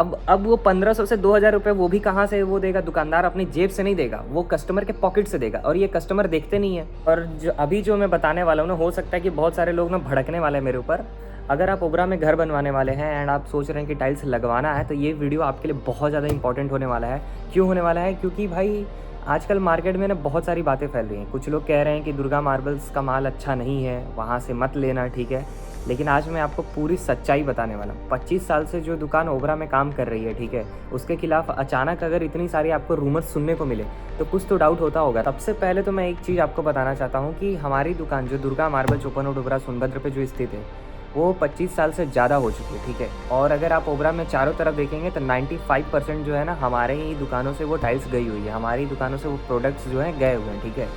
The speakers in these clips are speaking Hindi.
अब वो 1500 से 2000 रुपये वो भी कहाँ से वो देगा? दुकानदार अपनी जेब से नहीं देगा, वो कस्टमर के पॉकेट से देगा, और ये कस्टमर देखते नहीं है। और जो मैं बताने वाला हूँ ना, हो सकता है कि बहुत सारे लोग ना भड़कने वाले हैं मेरे ऊपर। अगर आप ओबरा में घर बनवाने वाले हैं एंड आप सोच रहे हैं कि टाइल्स लगवाना है, तो ये वीडियो आपके लिए बहुत ज़्यादा इंपॉर्टेंट होने वाला है। क्यों होने वाला है? क्योंकि भाई आजकल मार्केट में ना बहुत सारी बातें फैल रही हैं। कुछ लोग कह रहे हैं कि दुर्गा मार्बल्स का माल अच्छा नहीं है, वहाँ से मत लेना, ठीक है। लेकिन आज मैं आपको पूरी सच्चाई बताने वाला हूँ। 25 साल से जो दुकान ओबरा में काम कर रही है, ठीक है, उसके खिलाफ अचानक अगर इतनी सारी आपको रूमर्स सुनने को मिले तो कुछ तो डाउट होता होगा। सबसे पहले तो मैं एक चीज़ आपको बताना चाहता हूँ कि हमारी दुकान जो दुर्गा मार्बल चौपन रोड ओबरा सोनभद्र पे जो स्थित है, वो 25 साल से ज़्यादा हो चुकी है, ठीक है। और अगर आप ओबरा में चारों तरफ देखेंगे तो 95% जो है ना, हमारे ही दुकानों से वो टाइल्स गई हुई है, हमारी दुकानों से वो प्रोडक्ट्स जो हैं गए हुए हैं, ठीक है।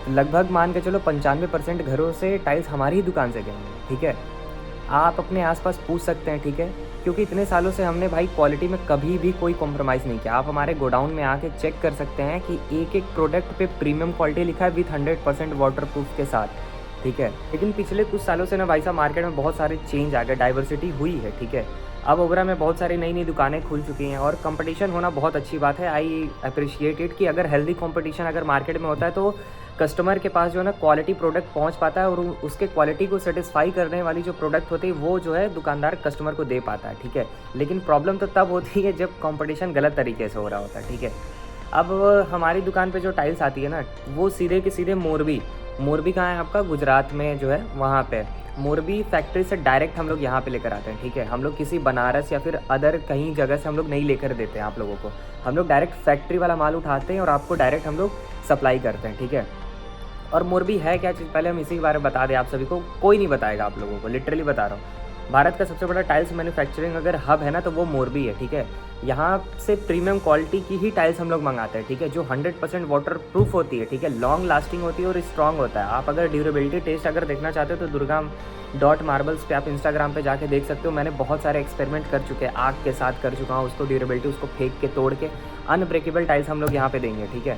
लगभग मान के चलो 95% घरों से टाइल्स हमारी ही दुकान से गए हैं, ठीक है। आप अपने आसपास पूछ सकते हैं, ठीक है, क्योंकि इतने सालों से हमने भाई क्वालिटी में कभी भी कोई कॉम्प्रोमाइज़ नहीं किया। आप हमारे गोडाउन में आके चेक कर सकते हैं कि एक एक प्रोडक्ट पे प्रीमियम क्वालिटी लिखा है विथ 100% वाटरप्रूफ के साथ, ठीक है। लेकिन पिछले कुछ सालों से ना भाई साहब मार्केट में बहुत सारे चेंज आ गए, डाइवर्सिटी हुई है, ठीक है। अब ओबरा में बहुत सारी नई नई दुकानें खुल चुकी हैं और कंपटीशन होना बहुत अच्छी बात है। आई अप्रिशिएट इट कि अगर हेल्दी कंपटीशन अगर मार्केट में होता है तो कस्टमर के पास जो है ना क्वालिटी प्रोडक्ट पहुंच पाता है, और उसके क्वालिटी को सेटिस्फाई करने वाली जो प्रोडक्ट होती है वो जो है दुकानदार कस्टमर को दे पाता है, ठीक है। लेकिन प्रॉब्लम तो तब होती है जब कंपटीशन गलत तरीके से हो रहा होता है, ठीक है। अब हमारी दुकान पे जो टाइल्स आती है ना, वो सीधे के सीधे मोरबी कहाँ है आपका? गुजरात में जो है वहाँ पे मोरबी फैक्ट्री से डायरेक्ट हम लोग यहाँ पे लेकर आते हैं, ठीक है। हम लोग किसी बनारस या फिर अदर कहीं जगह से हम लोग नहीं लेकर देते हैं आप लोगों को। हम लोग डायरेक्ट फैक्ट्री वाला माल उठाते हैं और आपको डायरेक्ट हम लोग सप्लाई करते हैं, ठीक है। और मोरबी है क्या चीज़, पहले हम इसी के बारे में बता दें आप सभी को। कोई नहीं बताएगा आप लोगों को, लिटरली बता रहा हूँ। भारत का सबसे बड़ा टाइल्स मैन्युफैक्चरिंग अगर हब है ना, तो वो मोरबी है, ठीक है। यहाँ से प्रीमियम क्वालिटी की ही टाइल्स हम लोग मंगाते हैं, ठीक है, जो 100% वाटर प्रूफ होती है, ठीक है, लॉन्ग लास्टिंग होती है और स्ट्रॉन्ग होता है। आप अगर ड्यूरेबिलिटी टेस्ट अगर देखना चाहते हो तो दुर्गा डॉट मार्बल्स पे आप इंस्टाग्राम पे जाके देख सकते हो। मैंने बहुत सारे एक्सपेरिमेंट कर चुके हैं, आग के साथ कर चुका हूँ उसको, ड्यूरेबिलिटी उसको फेंक के तोड़ के अनब्रेकेबल टाइल्स हम लोग यहाँ पे देंगे, ठीक है।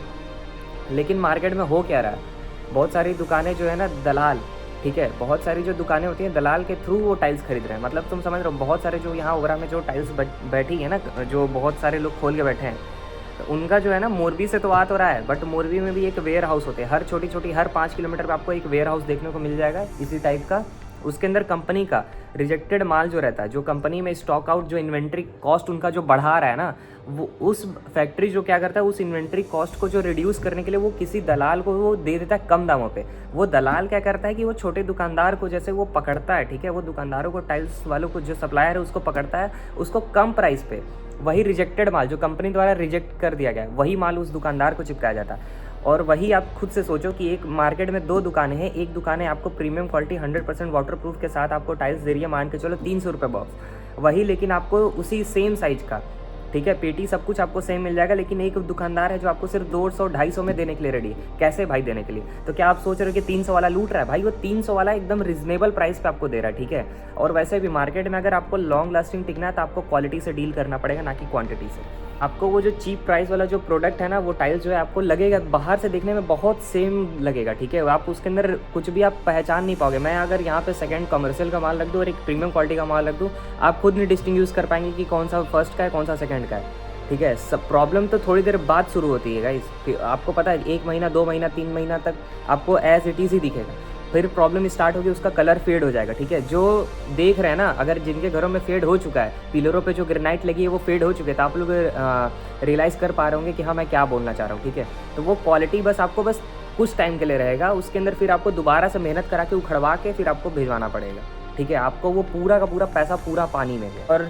लेकिन मार्केट में हो क्या रहा है, बहुत सारी दुकानें जो है ना दलाल, ठीक है, बहुत सारी जो दुकानें होती हैं दलाल के थ्रू वो टाइल्स खरीद रहे हैं। मतलब तुम समझ रहे हो, बहुत सारे जो यहाँ ओबरा में जो टाइल्स बैठी है ना, जो बहुत सारे लोग खोल के बैठे हैं, तो उनका जो है ना मोरबी से तो आ तो रहा है, बट मोरबी में भी एक वेयर हाउस होते हैं। हर छोटी छोटी हर 5 किलोमीटर पर आपको एक वेयर हाउस देखने को मिल जाएगा इसी टाइप का। उसके अंदर कंपनी का रिजेक्टेड माल जो रहता है, जो कंपनी में स्टॉक आउट जो इन्वेंट्री कॉस्ट उनका जो बढ़ा रहा है ना, वो उस फैक्ट्री जो क्या करता है, उस इन्वेंट्री कॉस्ट को जो रिड्यूस करने के लिए वो किसी दलाल को वो दे देता है कम दामों पे। वो दलाल क्या करता है कि वो छोटे दुकानदार को जैसे वो पकड़ता है, ठीक है, वो दुकानदारों को, टाइल्स वालों को, जो सप्लायर है उसको पकड़ता है, उसको कम प्राइस पे वही रिजेक्टेड माल जो कंपनी द्वारा रिजेक्ट कर दिया गया है वही माल उस दुकानदार को चिपकाया जाता है। और वही आप खुद से सोचो कि एक मार्केट में 2 दुकानें हैं, एक दुकान है आपको प्रीमियम क्वालिटी 100% वाटरप्रूफ के साथ आपको टाइल्स दे रही है, मान के चलो 300 रुपये बॉक्स, वही लेकिन आपको उसी सेम साइज़ का, ठीक है, पेटी सब कुछ आपको सेम मिल जाएगा। लेकिन एक दुकानदार है जो आपको सिर्फ 200-250 में देने के लिए रेडी है। कैसे भाई देने के लिए? तो क्या आप सोच रहे हो कि 300 वाला लूट रहा है? भाई वो 300 वाला एकदम रिजनेबल प्राइस पे आपको दे रहा है, ठीक है। और वैसे भी मार्केट में अगर आपको लॉन्ग लास्टिंग टिकना है तो आपको क्वालिटी से डील करना पड़ेगा, ना कि क्वांटिटी से। आपको वो जो चीप प्राइस वाला जो प्रोडक्ट है ना, वो टाइल्स जो है आपको लगेगा बाहर से देखने में बहुत सेम लगेगा, ठीक है, आप उसके अंदर कुछ भी आप पहचान नहीं पाओगे। मैं अगर यहाँ पे सेकंड कमर्शियल का माल रख दूँ और एक प्रीमियम क्वालिटी का माल रख दूँ, आप खुद नहीं डिस्टिंग्विश कर पाएंगे कि कौन सा फर्स्ट का है कौन सा सेकंड का है, ठीक है। सब प्रॉब्लम तो थोड़ी देर बाद शुरू होती है गाइस। आपको पता है 1 महीना 2 महीना 3 महीना तक आपको एज इट इज़ ही दिखेगा, फिर प्रॉब्लम स्टार्ट होगी, उसका कलर फेड हो जाएगा, ठीक है। जो देख रहे हैं ना, अगर जिनके घरों में फेड हो चुका है, पिलरों पे जो ग्रेनाइट लगी है वो फेड हो चुके हैं, तो आप लोग रियलाइज़ कर पा रहे होंगे कि हाँ मैं क्या बोलना चाह रहा हूँ, ठीक है। तो वो क्वालिटी बस आपको बस कुछ टाइम के लिए रहेगा, उसके अंदर फिर आपको दोबारा से मेहनत करा के उखड़वा के फिर आपको भिजवाना पड़ेगा, ठीक है। आपको वो पूरा का पूरा पैसा पूरा पानी में है। और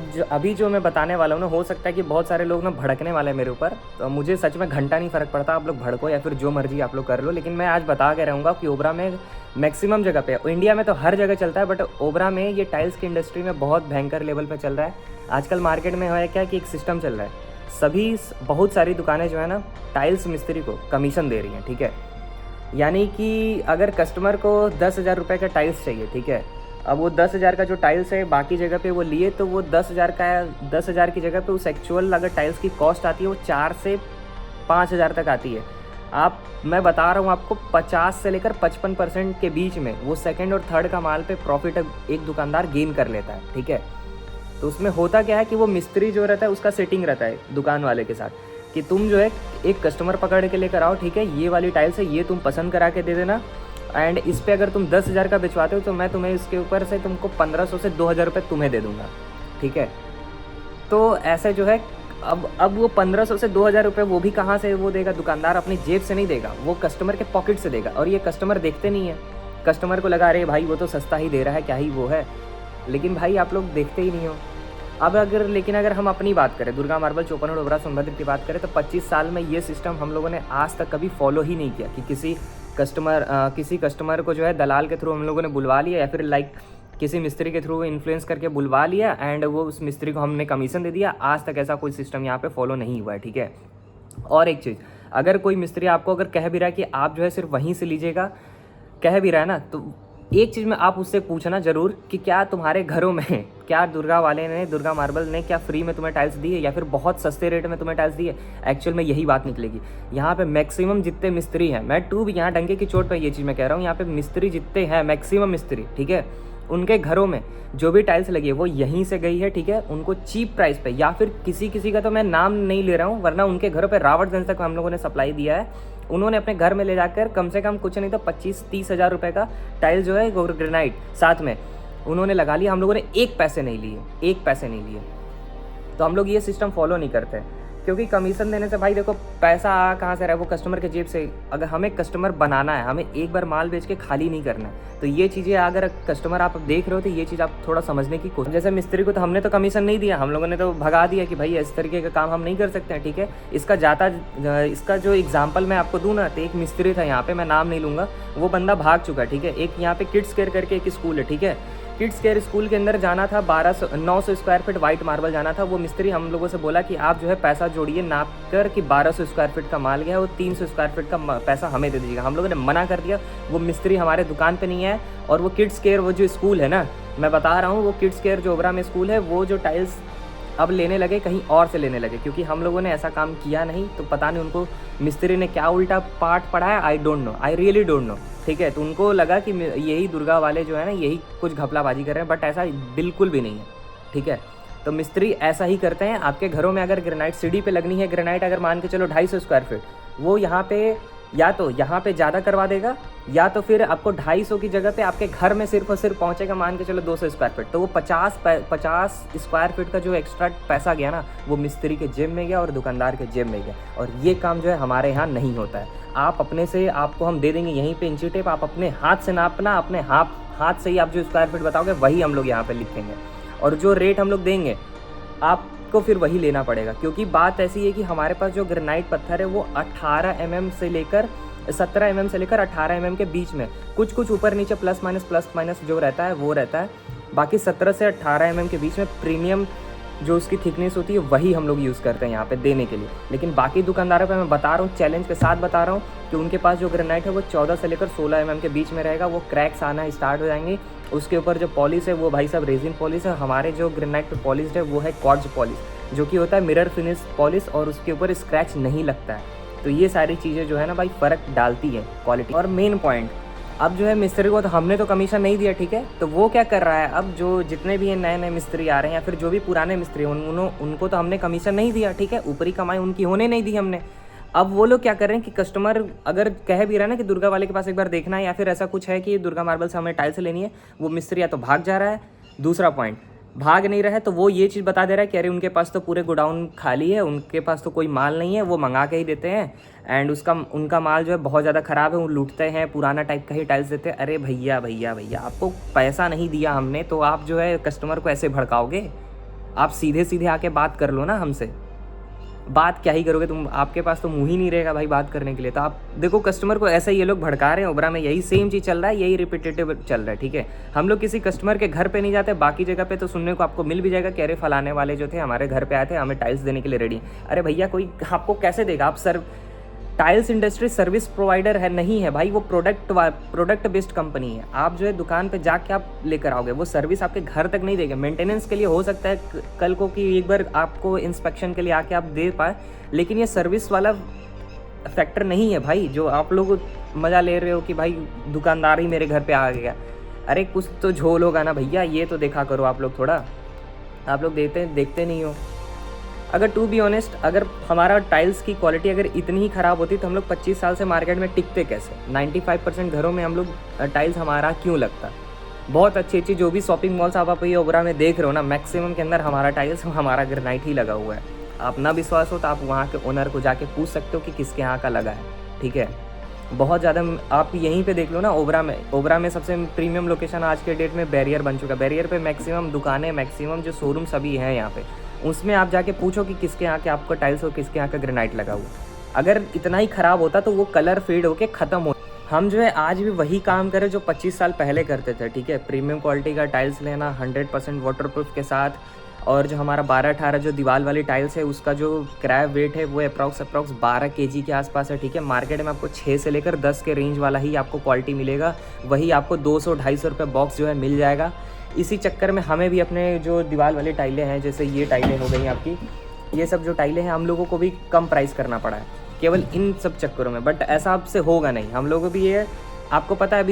जो मैं बताने वाला हूँ ना, हो सकता है कि बहुत सारे लोग ना भड़कने वाले हैं मेरे ऊपर, तो मुझे सच में घंटा नहीं फ़र्क पड़ता, आप लोग भड़को या फिर जो मर्जी आप लोग कर लो। लेकिन मैं आज बता के रहूँगा कि ओबरा में मैक्सिमम जगह पे, इंडिया में तो हर जगह चलता है, बट ओबरा में ये टाइल्स की इंडस्ट्री में बहुत भयंकर लेवल पे चल रहा है। आजकल मार्केट में है क्या कि एक सिस्टम चल रहा है, सभी बहुत सारी दुकानें जो है ना टाइल्स मिस्त्री को कमीशन दे रही हैं, ठीक है। यानी कि अगर कस्टमर को 10,000 रुपये का टाइल्स चाहिए, ठीक है, अब वो 10,000 का जो टाइल्स है बाकी जगह पे वो लिए, तो वो 10,000 की जगह पे उस एक्चुअल अगर टाइल्स की कॉस्ट आती है वो 4 से 5,000 तक आती है। मैं बता रहा हूँ आपको 50 से लेकर 55% के बीच में वो सेकंड और थर्ड का माल पे प्रॉफिट एक दुकानदार गेन कर लेता है, ठीक है। तो उसमें होता क्या है कि वो मिस्त्री जो रहता है उसका सेटिंग रहता है दुकान वाले के साथ कि तुम जो है एक कस्टमर पकड़ के लेकर आओ, ठीक है, ये वाली टाइल्स है, ये तुम पसंद करा के दे देना, एंड इस पे अगर तुम 10,000 का बेचवाते हो तो मैं तुम्हें इसके ऊपर से तुमको 1500 से 2,000 रुपये तुम्हें दे दूँगा, ठीक है। तो ऐसे जो है अब वो 1500 से 2,000 रुपये वो भी कहाँ से वो देगा, दुकानदार अपनी जेब से नहीं देगा, वो कस्टमर के पॉकेट से देगा। और ये कस्टमर देखते नहीं है, कस्टमर को लगा अरे भाई वो तो सस्ता ही दे रहा है, क्या ही वो है, लेकिन भाई आप लोग देखते ही नहीं हो। अब अगर हम अपनी बात करें, दुर्गा मार्बल, चौपन ओबरा, सोनभद्र की बात करें, तो 25 साल में ये सिस्टम हम लोगों ने आज तक कभी फॉलो ही नहीं किया कि किसी कस्टमर को जो है दलाल के थ्रू हम लोगों ने बुलवा लिया या फिर किसी मिस्त्री के थ्रू इन्फ्लुएंस करके बुलवा लिया एंड वो उस मिस्त्री को हमने कमीशन दे दिया। आज तक ऐसा कोई सिस्टम यहाँ पे फॉलो नहीं हुआ है, ठीक है। और एक चीज़, अगर कोई मिस्त्री आपको अगर कह भी रहा है कि आप जो है सिर्फ वहीं से लीजिएगा, कह भी रहा है ना, तो एक चीज़ में आप उससे पूछना ज़रूर कि क्या तुम्हारे घरों में क्या दुर्गा मार्बल ने क्या फ्री में तुम्हें टाइल्स दी है या फिर बहुत सस्ते रेट में तुम्हें टाइल्स दी है। एक्चुअल में यही बात निकलेगी। यहाँ पे मैक्सिमम जितने मिस्त्री हैं, मैं भी यहाँ डंके की चोट पे ये चीज़ मैं कह रहा हूँ, यहाँ पे मिस्त्री जितने हैं, मैक्सिमम मिस्त्री, ठीक है, उनके घरों में जो भी टाइल्स लगी है वो यहीं से गई है, ठीक है, उनको चीप प्राइस पे, या फिर किसी का तो मैं नाम नहीं ले रहा हूँ, वरना उनके घरों पे रावतगंज तक हम लोगों ने सप्लाई दिया है। उन्होंने अपने घर में ले जाकर कम से कम कुछ नहीं तो 25-30 हज़ार रुपये का टाइल जो है ग्रेनाइट साथ में उन्होंने लगा लिया, हम लोगों ने एक पैसे नहीं लिए। तो हम लोग ये सिस्टम फॉलो नहीं करते, क्योंकि कमीशन देने से भाई देखो पैसा आ कहाँ से रहा है, वो कस्टमर के जेब से। अगर हमें कस्टमर बनाना है, हमें एक बार माल बेच के खाली नहीं करना है, तो ये चीज़ें अगर कस्टमर आप देख रहे हो तो ये चीज़ आप थोड़ा समझने की कोशिश। जैसे मिस्त्री को तो हमने तो कमीशन नहीं दिया, हम लोगों ने तो भगा दिया कि भाई इस तरीके का काम हम नहीं कर सकते हैं, ठीक है। इसका जो एग्जाम्पल मैं आपको दूँ ना, तो एक मिस्त्री था यहाँ पे, मैं नाम नहीं लूँगा, वो बंदा भाग चुका, ठीक है। एक यहाँ पे किड्स केयर करके एक स्कूल है, ठीक है, किड्स केयर स्कूल के अंदर जाना था, 900 स्क्वायर फीट वाइट मार्बल जाना था। वो मिस्त्री हम लोगों से बोला कि आप जो है पैसा जोड़िए नाप कर कि 1200 स्क्वायर फीट का माल गया है, वो 300 स्क्वायर फीट का पैसा हमें दे दीजिएगा। हम लोगों ने मना कर दिया, वो मिस्त्री हमारे दुकान पे नहीं है। और वो किड्स केयर वो जो स्कूल है ना, मैं बता रहा हूँ, वो किड्स केयर जो ओबरा में स्कूल है, वो जो टाइल्स अब लेने लगे कहीं और से लेने लगे, क्योंकि हम लोगों ने ऐसा काम किया नहीं। तो पता नहीं उनको मिस्त्री ने क्या उल्टा पाठ पढ़ाया, I don't know, I really don't know, ठीक है। तो उनको लगा कि यही दुर्गा वाले जो है ना यही कुछ घपलाबाजी कर रहे हैं, बट ऐसा बिल्कुल भी नहीं है, ठीक है। तो मिस्त्री ऐसा ही करते हैं। आपके घरों में अगर ग्रेनाइट सीढ़ी पे लगनी है, ग्रेनाइट अगर मान के चलो 250 स्क्वायर फीट, वो यहाँ पे या तो यहाँ पे ज़्यादा करवा देगा, या तो फिर आपको 250 की जगह पे आपके घर में सिर्फ और सिर्फ पहुँचेगा मान के चलो 200 स्क्वायर फीट। तो वो 50 स्क्वायर फीट का जो एक्स्ट्रा पैसा गया ना, वो मिस्त्री के जेब में गया और दुकानदार के जेब में गया। और ये काम जो है हमारे यहाँ नहीं होता है। आप अपने से, आपको हम दे देंगे यहीं पे इंची टेप, आप अपने हाथ से नापना, अपने हाथ से ही आप जो स्क्वायर फीट बताओगे वही हम लोग यहाँ पे लिखेंगे, और जो रेट हम लोग देंगे आपको फिर वही लेना पड़ेगा। क्योंकि बात ऐसी है कि हमारे पास जो ग्रेनाइट पत्थर है वो 18 mm से लेकर 17 mm से लेकर 18 mm के बीच में, कुछ ऊपर नीचे प्लस माइनस जो रहता है वो रहता है। बाकी 17 से 18 mm के बीच में प्रीमियम जो उसकी थिकनेस होती है वही हम लोग यूज़ करते हैं यहाँ पे देने के लिए। लेकिन बाकी दुकानदारों पे मैं बता रहा हूँ, चैलेंज के साथ बता रहा हूँ कि उनके पास जो ग्रेनाइट है वो 14 से लेकर 16 mm के बीच में रहेगा। वो क्रैक्स आना स्टार्ट हो जाएंगे। उसके ऊपर जो पॉलिश है वो भाई साहब रेजिन पॉलिश है। हमारे जो ग्रेनाइट पे पॉलिश है वो है क्वार्ट्ज पॉलिश, जो कि होता है मिरर फिनिश पॉलिश, और उसके ऊपर स्क्रैच नहीं लगता है। तो ये सारी चीज़ें जो है ना भाई फ़र्क डालती है क्वालिटी। और मेन पॉइंट, अब जो है मिस्त्री को तो हमने तो कमीशन नहीं दिया, ठीक है, तो वो क्या कर रहा है, अब जो जितने भी नए मिस्त्री आ रहे हैं या फिर जो भी पुराने मिस्त्री उनको तो हमने कमीशन नहीं दिया, ठीक है, ऊपरी कमाई उनकी होने नहीं दी हमने। अब वो लोग क्या कर रहे हैं कि कस्टमर अगर कह भी रहा है ना कि दुर्गा वाले के पास एक बार देखना है, या फिर ऐसा कुछ है कि दुर्गा मार्बल से हमें टाइल्स लेनी है, वो मिस्त्री या तो भाग जा रहा है, दूसरा पॉइंट भाग नहीं रहा है तो वो ये चीज़ बता दे रहा है कि अरे उनके पास तो पूरे गोडाउन खाली है, उनके पास तो कोई माल नहीं है, वो मंगा के ही देते हैं, एंड उनका माल जो है बहुत ज़्यादा ख़राब है, वो लूटते हैं, पुराना टाइप का ही टाइल्स देते हैं। अरे भैया आपको पैसा नहीं दिया हमने, तो आप जो है कस्टमर को ऐसे भड़काओगे? आप सीधे आके बात कर लो ना हमसे। बात क्या ही करोगे तुम, आपके पास तो मुंह ही नहीं रहेगा भाई बात करने के लिए। तो आप देखो कस्टमर को ऐसे ये लोग भड़का रहे हैं। ओबरा में यही सेम चीज़ चल रहा है, यही रिपीटेटिव चल रहा है, ठीक है। हम लोग किसी कस्टमर के घर पे नहीं जाते, बाकी जगह पे तो सुनने को आपको मिल भी जाएगा कि अरे फलाने वाले जो थे हमारे घर पे आए थे, हमें टाइल्स देने के लिए रेडी। अरे भैया कोई आपको कैसे देगा? आप टाइल्स इंडस्ट्री सर्विस प्रोवाइडर है नहीं है भाई, वो प्रोडक्ट बेस्ड कंपनी है। आप जो है दुकान पे जाके आप लेकर आओगे, वो सर्विस आपके घर तक नहीं देंगे। मेंटेनेंस के लिए हो सकता है कल को कि एक बार आपको इंस्पेक्शन के लिए आके आप दे पाए, लेकिन ये सर्विस वाला फैक्टर नहीं है भाई। जो आप लोग मज़ा ले रहे हो कि भाई दुकानदार ही मेरे घर पे आ गया, अरे कुछ तो झोल होगा ना भैया, ये तो देखा करो आप लोग थोड़ा। आप लोग देखते नहीं हो। अगर टू बी ऑनेस्ट, अगर हमारा टाइल्स की क्वालिटी अगर इतनी ही ख़राब होती तो हम लोग 25 साल से मार्केट में टिकते कैसे? 95% घरों में हम लोग टाइल्स हमारा क्यों लगता? बहुत अच्छी अच्छी जो भी शॉपिंग मॉल्स आप ये ओबरा में देख रहे हो ना, मैक्सिमम के अंदर हमारा टाइल्स हमारा ग्रेनाइट ही लगा हुआ है। आप ना विश्वास हो तो आप वहाँ के ओनर को जाके पूछ सकते हो कि किसके यहाँ का लगा है, ठीक है। बहुत ज़्यादा आप यहीं पे देख लो ना, ओबरा में सबसे प्रीमियम लोकेशन आज के डेट में बैरियर बन चुका है। बैरियर पे मैक्सिमम दुकानें, मैक्सिमम जो शोरूम सभी हैं यहाँ पे, उसमें आप जाके पूछो कि किसके यहाँ के आपको टाइल्स और किसके यहाँ का ग्रेनाइट लगा हुआ। अगर इतना ही ख़राब होता तो वो कलर फेड होके ख़त्म हो। हम जो है आज भी वही काम करें जो 25 साल पहले करते थे, ठीक है। प्रीमियम क्वालिटी का टाइल्स लेना 100% वाटरप्रूफ के साथ, और जो हमारा 12-18 जो दीवार वाली टाइल्स है उसका जो क्रैब वेट है वो अप्रॉक्स 12 kg के आसपास है, ठीक है। मार्केट में आपको 6 से लेकर 10 के रेंज वाला ही आपको क्वालिटी मिलेगा, वही आपको 200-250 रुपये बॉक्स जो है मिल जाएगा। इसी चक्कर में हमें भी अपने जो दीवार वाली टाइलें हैं, जैसे ये टाइलें हो गई आपकी, ये सब जो टाइलें हैं हम लोगों को भी कम प्राइस करना पड़ा है केवल इन सब चक्करों में। बट ऐसा आपसे होगा नहीं, हम लोगों को भी ये आपको पता है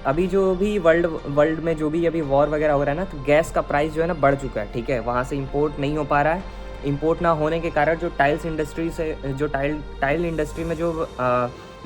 अभी जो भी वर्ल्ड में जो भी अभी वॉर वगैरह हो रहा है ना, तो गैस का प्राइस जो है ना बढ़ चुका है, ठीक है। वहाँ से इंपोर्ट नहीं हो पा रहा है। इंपोर्ट ना होने के कारण जो टाइल्स इंडस्ट्री से जो टाइल इंडस्ट्री में जो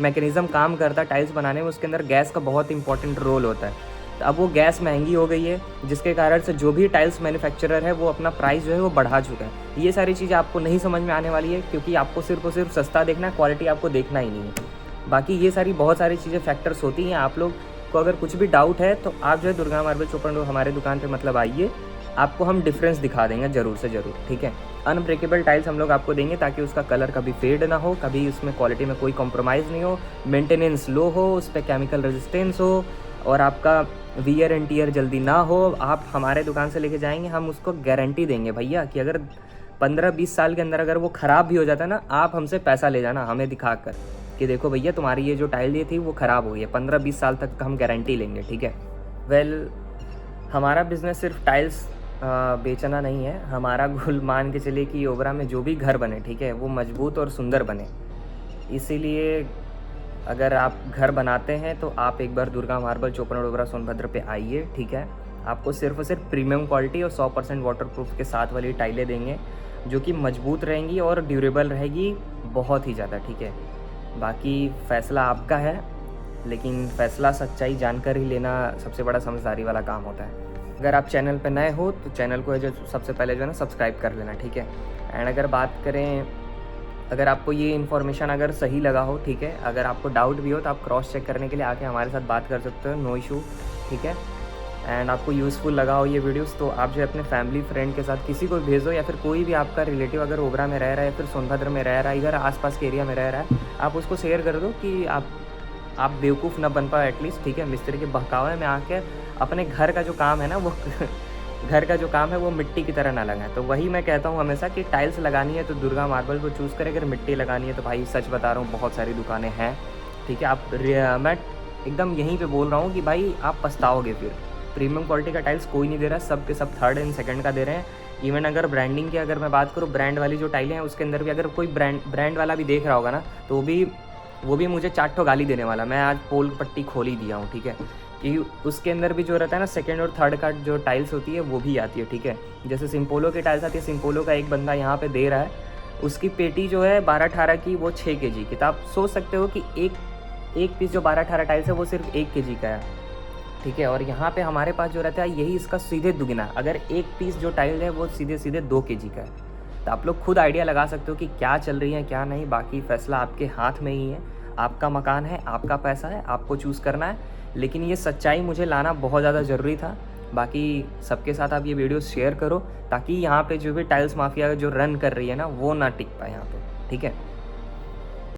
मैकेनिज़्म काम करता है टाइल्स बनाने में, उसके अंदर गैस का बहुत इंपॉर्टेंट रोल होता है। तो अब वो गैस महंगी हो गई है, जिसके कारण से जो भी टाइल्स मैन्युफैक्चरर है वो अपना प्राइस जो है वो बढ़ा चुका है। ये सारी चीज़ें आपको नहीं समझ में आने वाली है, क्योंकि आपको सिर्फ और सिर्फ सस्ता देखना है, क्वालिटी आपको देखना ही नहीं है। बाकी ये सारी बहुत सारी चीज़ें फैक्टर्स होती हैं। आप लोग को अगर कुछ भी डाउट है तो आप जो है दुर्गा मार्बल चोपड़ा रोड हमारे दुकान पे मतलब आइए, आपको हम डिफरेंस दिखा देंगे ज़रूर से ज़रूर, ठीक है। अनब्रेकेबल टाइल्स हम लोग आपको देंगे ताकि उसका कलर कभी फेड ना हो, कभी उसमें क्वालिटी में कोई कॉम्प्रोमाइज़ नहीं हो, मेंटेनेंस लो हो, उस पर केमिकल रेजिस्टेंस हो, और आपका वियर एंड टीयर जल्दी ना हो। आप हमारे दुकान से लेके जाएंगे, हम उसको गारंटी देंगे भैया कि अगर 15-20 साल के अंदर अगर वो ख़राब भी हो जाता है ना, आप हमसे पैसा ले जाना हमें दिखाकर कि देखो भैया तुम्हारी ये जो टाइल दी थी वो ख़राब हो गई है, 15-20 साल तक हम गारंटी लेंगे, ठीक है। वेल, हमारा बिज़नेस सिर्फ टाइल्स बेचना नहीं है। हमारा गोल मान के चलिए कि ओबरा में जो भी घर बने, ठीक है, वो मजबूत और सुंदर बने। इसीलिए अगर आप घर बनाते हैं तो आप एक बार दुर्गा मार्बल चोपड़ा ओबरा सोनभद्र पे आइए, ठीक है। आपको सिर्फ और सिर्फ प्रीमियम क्वालिटी और 100% वाटरप्रूफ के साथ वाली टाइलें देंगे, जो कि मजबूत रहेंगी और ड्यूरेबल रहेगी बहुत ही ज़्यादा, ठीक है। बाकी फ़ैसला आपका है, लेकिन फ़ैसला सच्चाई जानकर ही लेना सबसे बड़ा समझदारी वाला काम होता है। अगर आप चैनल पे नए हो तो चैनल को जो सबसे पहले जो है ना सब्सक्राइब कर लेना, ठीक है। एंड अगर बात करें, अगर आपको ये इन्फॉर्मेशन अगर सही लगा हो, ठीक है, अगर आपको डाउट भी हो तो आप क्रॉस चेक करने के लिए आके हमारे साथ बात कर सकते हो, नो इशू, ठीक है। एंड आपको यूज़फुल लगा हो ये वीडियोस तो आप जो है अपने फैमिली फ्रेंड के साथ किसी को भेजो, या फिर कोई भी आपका रिलेटिव अगर ओबरा में रह रहा है, फिर सोनभद्र में रह रहा है, इधर आसपास के एरिया में रह रहा है, आप उसको शेयर कर दो कि आप बेवकूफ़ ना बन पाओ एटलीस्ट, ठीक है। मिस्त्री के बहकावे में आके अपने घर का जो काम है ना वो घर का जो काम है वो मिट्टी की तरह ना लगाएं। तो वही मैं कहता हूँ हमेशा कि टाइल्स लगानी है तो दुर्गा मार्बल को चूज़ करें, अगर मिट्टी लगानी है तो भाई सच बता रहा हूँ बहुत सारी दुकानें हैं, ठीक है। मैं एकदम यहीं पे बोल रहा हूँ कि भाई आप पछताओगे फिर। प्रीमियम क्वालिटी का टाइल्स कोई नहीं दे रहा, सब के सब 3rd एंड 2nd का दे रहे हैं। इवन अगर ब्रांडिंग की अगर मैं बात करूँ, ब्रांड वाली जो टाइलें हैं उसके अंदर भी अगर कोई ब्रांड वाला भी देख रहा होगा ना, तो वो भी मुझे 4 ठो गाली देने वाला। मैं आज पोल पट्टी खोल ही दिया हूँ, ठीक है, कि उसके अंदर भी जो रहता है ना 2nd और 3rd का जो टाइल्स होती है वो भी आती है, ठीक है। जैसे सिम्पोलो की टाइल्स आती है, सिम्पोलो का एक बंदा यहाँ पे दे रहा है, उसकी पेटी जो है 12-18 की, वो 6 kg की। तो आप सोच सकते हो कि एक पीस जो 12-18 टाइल्स है वो सिर्फ 1 kg का है, ठीक है। और यहाँ पे हमारे पास जो रहता है यही इसका सीधे दुगना, अगर एक पीस जो टाइल है वो सीधे 2 kg का है। तो आप लोग खुद आइडिया लगा सकते हो कि क्या चल रही है क्या नहीं। बाकी फ़ैसला आपके हाथ में ही है, आपका मकान है, आपका पैसा है, आपको चूज़ करना है। लेकिन ये सच्चाई मुझे लाना बहुत ज़्यादा ज़रूरी था। बाकी सबके साथ आप ये वीडियो शेयर करो ताकि यहाँ पे जो भी टाइल्स माफिया जो रन कर रही है ना वो ना टिक पाए यहाँ पे, ठीक है।